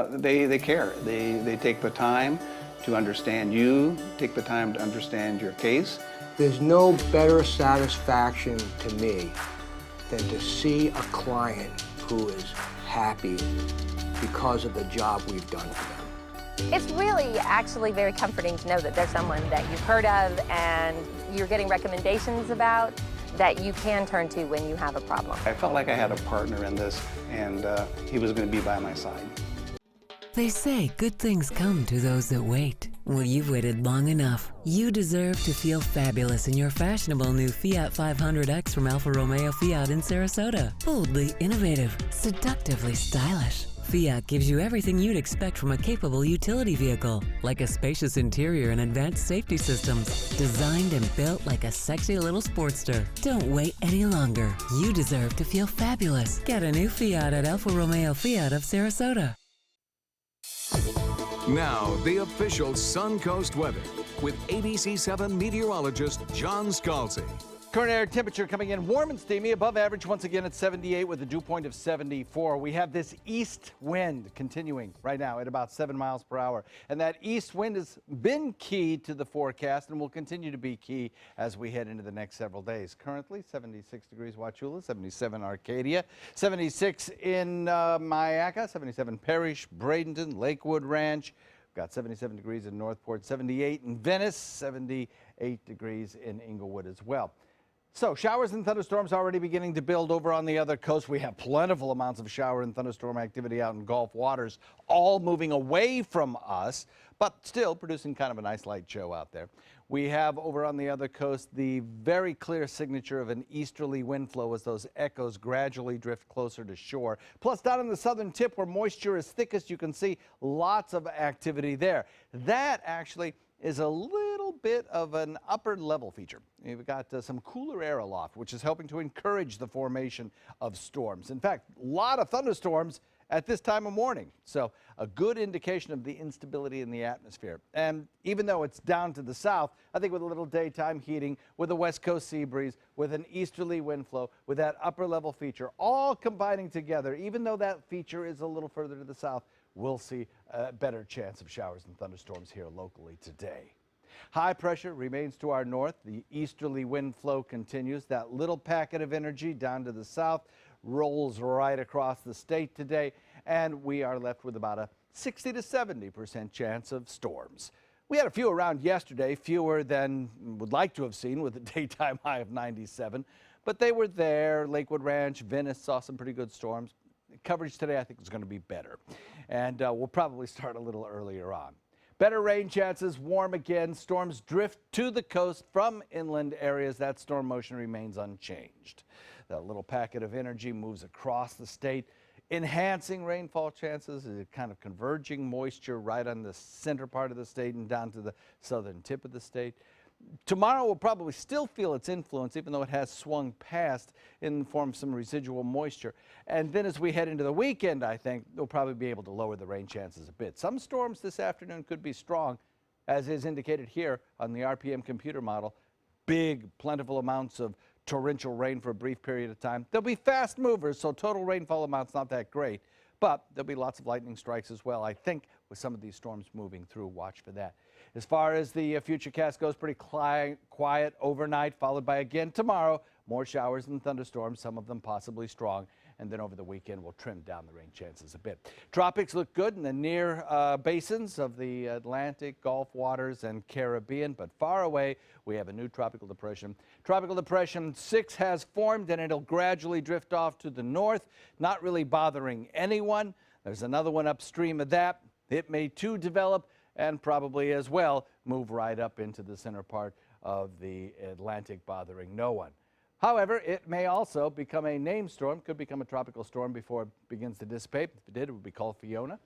They care. They take the time to understand you, take the time to understand your case. There's no better satisfaction to me than to see a client who is happy because of the job we've done for them. It's really actually very comforting to know that there's someone that you've heard of and you're getting recommendations about that you can turn to when you have a problem. I felt like I had a partner in this, and he was going to be by my side. They say good things come to those that wait. Well, you've waited long enough. You deserve to feel fabulous in your fashionable new Fiat 500X from Alfa Romeo Fiat in Sarasota. Boldly innovative, seductively stylish. Fiat gives you everything you'd expect from a capable utility vehicle, like a spacious interior and advanced safety systems, designed and built like a sexy little sportster. Don't wait any longer. You deserve to feel fabulous. Get a new Fiat at Alfa Romeo Fiat of Sarasota. Now, the official Suncoast weather with ABC7 meteorologist John Scalzi. Current air temperature coming in warm and steamy, above average once again at 78 with a dew point of 74. We have this east wind continuing right now at about 7 miles per hour. And that east wind has been key to the forecast and will continue to be key as we head into the next several days. Currently 76 degrees Wauchula, 77 Arcadia, 76 in Myakka, 77 Parrish, Bradenton, Lakewood Ranch. We've got 77 degrees in Northport, 78 in Venice, 78 degrees in Inglewood as well. So showers and thunderstorms already beginning to build over on the other coast. We have plentiful amounts of shower and thunderstorm activity out in Gulf waters, all moving away from us, but still producing kind of a nice light show out there. We have over on the other coast the very clear signature of an easterly wind flow as those echoes gradually drift closer to shore. Plus down in the southern tip where moisture is thickest, you can see lots of activity there. That actually is a little bit of an upper level feature. We've got some cooler air aloft, which is helping to encourage the formation of storms. In fact, a lot of thunderstorms at this time of morning. So a good indication of the instability in the atmosphere. And even though it's down to the south, I think with a little daytime heating, with a west coast sea breeze, with an easterly wind flow, with that upper level feature, all combining together, even though that feature is a little further to the south, we'll see a better chance of showers and thunderstorms here locally today. High pressure remains to our north. The easterly wind flow continues. That little packet of energy down to the south rolls right across the state today, and we are left with about a 60 to 70% chance of storms. We had a few around yesterday, fewer than would like to have seen with a daytime high of 97, but they were there. Lakewood Ranch, Venice saw some pretty good storms. Coverage today, I think, is going to be better, and we'll probably start a little earlier on. Better rain chances, warm again. Storms drift to the coast from inland areas. That storm motion remains unchanged. That little packet of energy moves across the state, enhancing rainfall chances, kind of converging moisture right on the center part of the state and down to the southern tip of the state. Tomorrow we'll probably still feel its influence, even though it has swung past in the form of some residual moisture. And then as we head into the weekend, I think we'll probably be able to lower the rain chances a bit. Some storms this afternoon could be strong, as is indicated here on the RPM computer model. Big, plentiful amounts of torrential rain for a brief period of time. There'll be fast movers, so total rainfall amount's not that great. But there'll be lots of lightning strikes as well, I think, with some of these storms moving through. Watch for that. As far as the futurecast goes, pretty quiet overnight, followed by again tomorrow, more showers and thunderstorms, some of them possibly strong. And then over the weekend, we'll trim down the rain chances a bit. Tropics look good in the near basins of the Atlantic, Gulf waters, and Caribbean. But far away, we have a new tropical depression. Tropical Depression 6 has formed, and it'll gradually drift off to the north, not really bothering anyone. There's another one upstream of that. It may too develop and probably as well move right up into the center part of the Atlantic, bothering no one. However, it may also become a named storm, could become a tropical storm before it begins to dissipate. If it did, it would be called Fiona.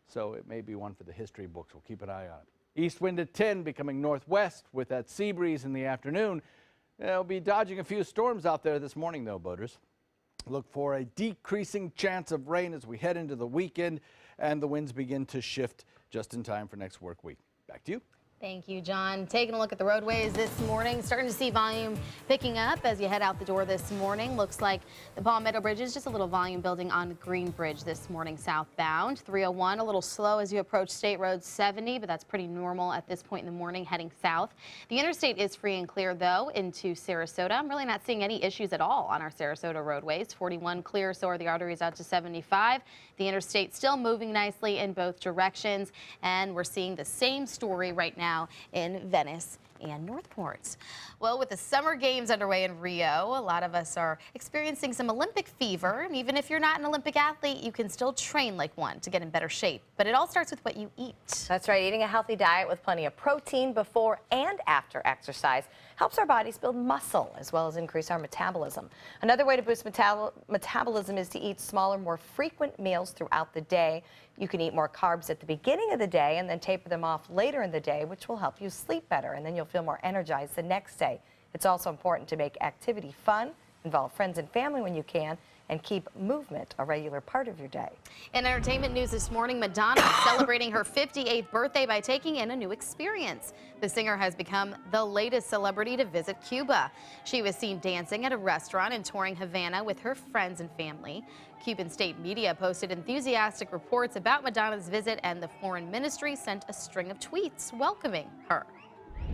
So it may be one for the history books. We'll keep an eye on it. East wind at 10, becoming northwest with that sea breeze in the afternoon. We'll be dodging a few storms out there this morning, though, boaters. Look for a decreasing chance of rain as we head into the weekend and the winds begin to shift just in time for next work week. Back to you. Thank you, John. Taking a look at the roadways this morning, starting to see volume picking up as you head out the door this morning. Looks like the Palmetto Bridge is just a little volume building on Green Bridge this morning southbound. 301 a little slow as you approach State Road 70, but that's pretty normal at this point in the morning heading south. The interstate is free and clear though into Sarasota. I'm really not seeing any issues at all on our Sarasota roadways. 41 clear, so are the arteries out to 75. The interstate still moving nicely in both directions, and we're seeing the same story right now in Venice and Northport. Well, with the summer games underway in Rio, a lot of us are experiencing some Olympic fever. And even if you're not an Olympic athlete, you can still train like one to get in better shape. But it all starts with what you eat. That's right. Eating a healthy diet with plenty of protein before and after exercise helps our bodies build muscle as well as increase our metabolism. Another way to boost metabolism is to eat smaller, more frequent meals throughout the day. You can eat more carbs at the beginning of the day and then taper them off later in the day, which will help you sleep better, and then you'll feel more energized the next day. It's also important to make activity fun, involve friends and family when you can, and keep movement a regular part of your day. In entertainment news this morning, Madonna is celebrating her 58th birthday by taking in a new experience. The singer has become the latest celebrity to visit Cuba. She was seen dancing at a restaurant and touring Havana with her friends and family. Cuban state media posted enthusiastic reports about Madonna's visit, and the foreign ministry sent a string of tweets welcoming her.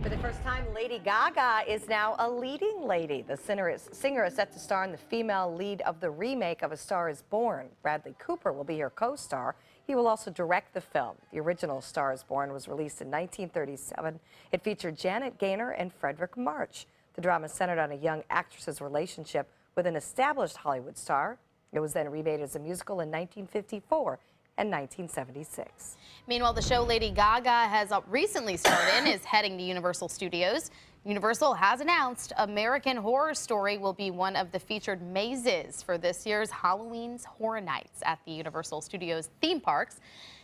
For the first time, Lady Gaga is now a leading lady. The singer is set to star in the female lead of the remake of A Star is Born. Bradley Cooper will be her co-star. He will also direct the film. The original Star is Born was released in 1937. It featured Janet Gaynor and Frederick March. The drama centered on a young actress's relationship with an established Hollywood star. It was then remade as a musical in 1954 and 1976. Meanwhile, the show Lady Gaga has recently starred in is heading to Universal Studios. Universal has announced American Horror Story will be one of the featured mazes for this year's Halloween's Horror Nights at the Universal Studios theme parks.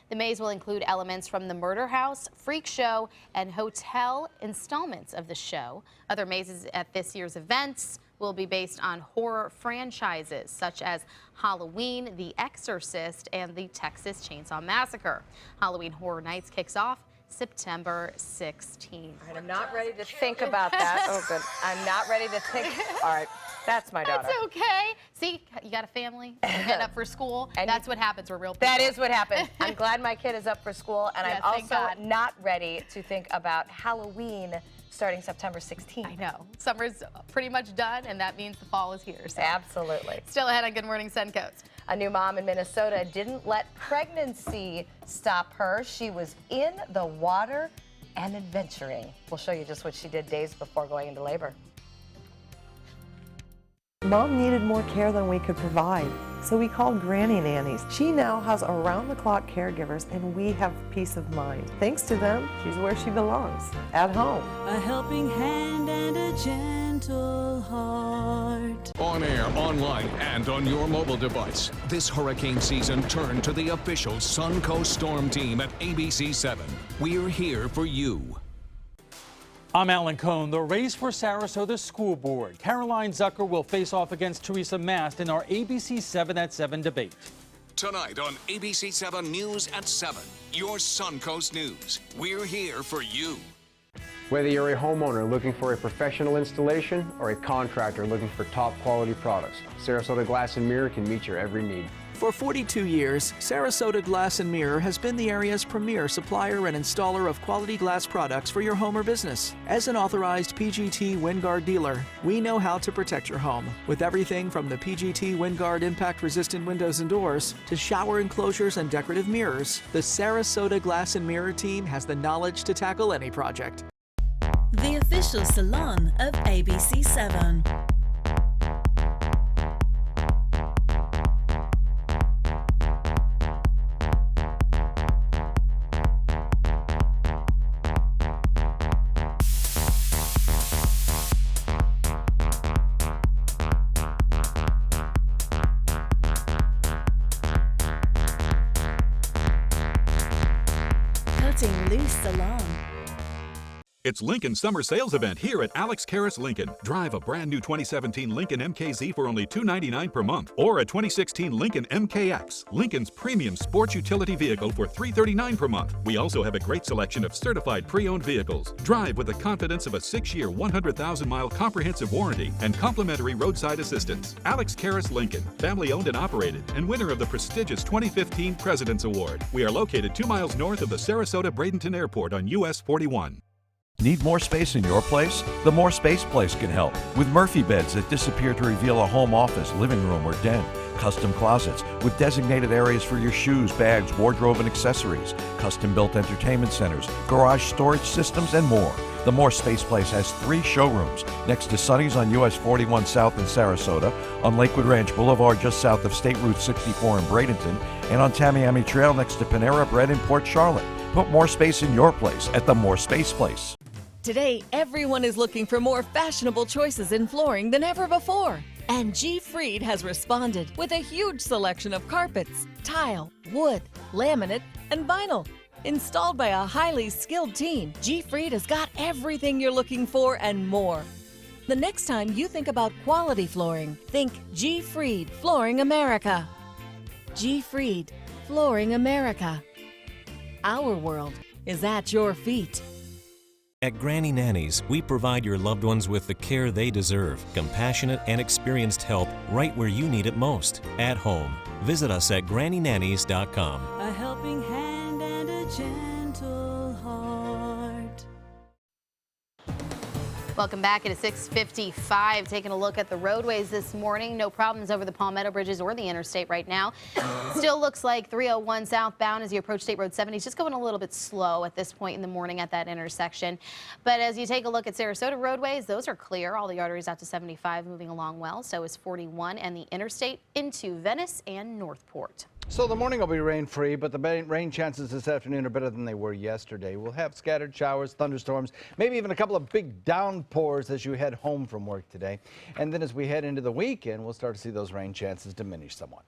The maze will include elements from the Murder House, Freak Show, and hotel installments of the show. Other mazes at this year's events will be based on horror franchises such as Halloween, The Exorcist, and the Texas Chainsaw Massacre. Halloween Horror Nights kicks off September 16th. All right, I'm not ready to think about that. Oh, good. I'm not ready to think. All right, that's my daughter. That's okay. See, you got a family, you're heading up for school. And that's what happens. We're real people. That is what happened. I'm glad my kid is up for school, and Yeah, I'm thank also God. not ready to think about Halloween starting September 16th. I know. Summer's pretty much done, and that means the fall is here. So. Absolutely. Still ahead on Good Morning Suncoast. A new mom in Minnesota didn't let pregnancy stop her. She was in the water and adventuring. We'll show you just what she did days before going into labor. Mom needed more care than we could provide, so we called Granny Nannies. She now has around-the-clock caregivers, and we have peace of mind. Thanks to them, she's where she belongs, at home. A helping hand and a gentle heart. On air, online, and on your mobile device. This hurricane season, turn to the official Suncoast Storm Team at ABC7. We're here for you. I'm Alan Cohn. The race for Sarasota School Board. Caroline Zucker will face off against Teresa Mast in our ABC 7 at 7 debate. Tonight on ABC7 News at 7, your Suncoast News. We're here for you. Whether you're a homeowner looking for a professional installation or a contractor looking for top quality products, Sarasota Glass and Mirror can meet your every need. For 42 years, Sarasota Glass and Mirror has been the area's premier supplier and installer of quality glass products for your home or business. As an authorized PGT WindGuard dealer, we know how to protect your home with everything from the PGT WindGuard impact-resistant windows and doors to shower enclosures and decorative mirrors. The Sarasota Glass and Mirror team has the knowledge to tackle any project. The official salon of ABC7. Cutting Loose Salon. It's Lincoln's summer sales event here at Alex Karras Lincoln. Drive a brand new 2017 Lincoln MKZ for only $299 per month, or a 2016 Lincoln MKX, Lincoln's premium sports utility vehicle for $339 per month. We also have a great selection of certified pre-owned vehicles. Drive with the confidence of a 6-year, 100,000-mile comprehensive warranty and complimentary roadside assistance. Alex Karras Lincoln, family-owned and operated, and winner of the prestigious 2015 President's Award. We are located 2 miles north of the Sarasota-Bradenton Airport on US 41. Need more space in your place? The More Space Place can help with Murphy beds that disappear to reveal a home office, living room, or den. Custom closets with designated areas for your shoes, bags, wardrobe, and accessories. Custom-built entertainment centers, garage storage systems, and more. The More Space Place has 3 showrooms next to Sonny's on US 41 South in Sarasota, on Lakewood Ranch Boulevard just south of State Route 64 in Bradenton, and on Tamiami Trail next to Panera Bread in Port Charlotte. Put more space in your place at the More Space Place. Today, everyone is looking for more fashionable choices in flooring than ever before. And G. Fried has responded with a huge selection of carpets, tile, wood, laminate, and vinyl. Installed by a highly skilled team, G. Fried has got everything you're looking for and more. The next time you think about quality flooring, think G. Fried Flooring America. G. Fried Flooring America. Our world is at your feet. At Granny Nannies, we provide your loved ones with the care they deserve, compassionate and experienced help right where you need it most, at home. Visit us at grannynannies.com. A helping hand and a gentle heart. Welcome back. It is 6:55. Taking a look at the roadways this morning. No problems over the Palmetto Bridges or the interstate right now. Still looks like 301 southbound as you approach State Road 70 is just going a little bit slow at this point in the morning at that intersection. But as you take a look at Sarasota roadways, those are clear. All the arteries out to 75 moving along well. So is 41 and the interstate into Venice and Northport. So the morning will be rain-free, but the rain chances this afternoon are better than they were yesterday. We'll have scattered showers, thunderstorms, maybe even a couple of big downpours as you head home from work today. And then as we head into the weekend, we'll start to see those rain chances diminish somewhat.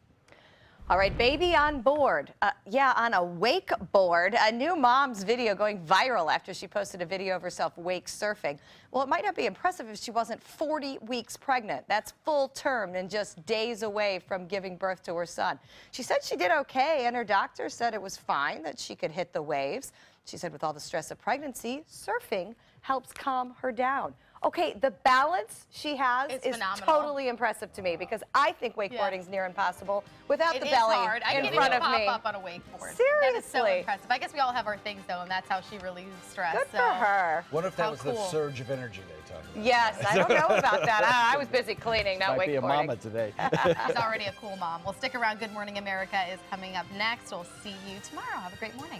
All right, baby on board. On a wakeboard. A new mom's video going viral after she posted a video of herself wake surfing. Well, it might not be impressive if she wasn't 40 weeks pregnant. That's full term and just days away from giving birth to her son. She said she did okay, and her doctor said it was fine, that she could hit the waves. She said with all the stress of pregnancy, surfing helps calm her down. Okay, the balance she has is phenomenal. Totally impressive to me, because I think wakeboarding is near impossible without the belly in front of me. I can't even pop up on a wakeboard. Seriously. That is so impressive. I guess we all have our things, though, and that's how she relieves stress. Good for her. What if that was the surge of energy they talked about? Yes, I don't know about that. I was busy cleaning, not wakeboarding. Might be a mama today. She's already a cool mom. Well, stick around. Good Morning America is coming up next. We'll see you tomorrow. Have a great morning.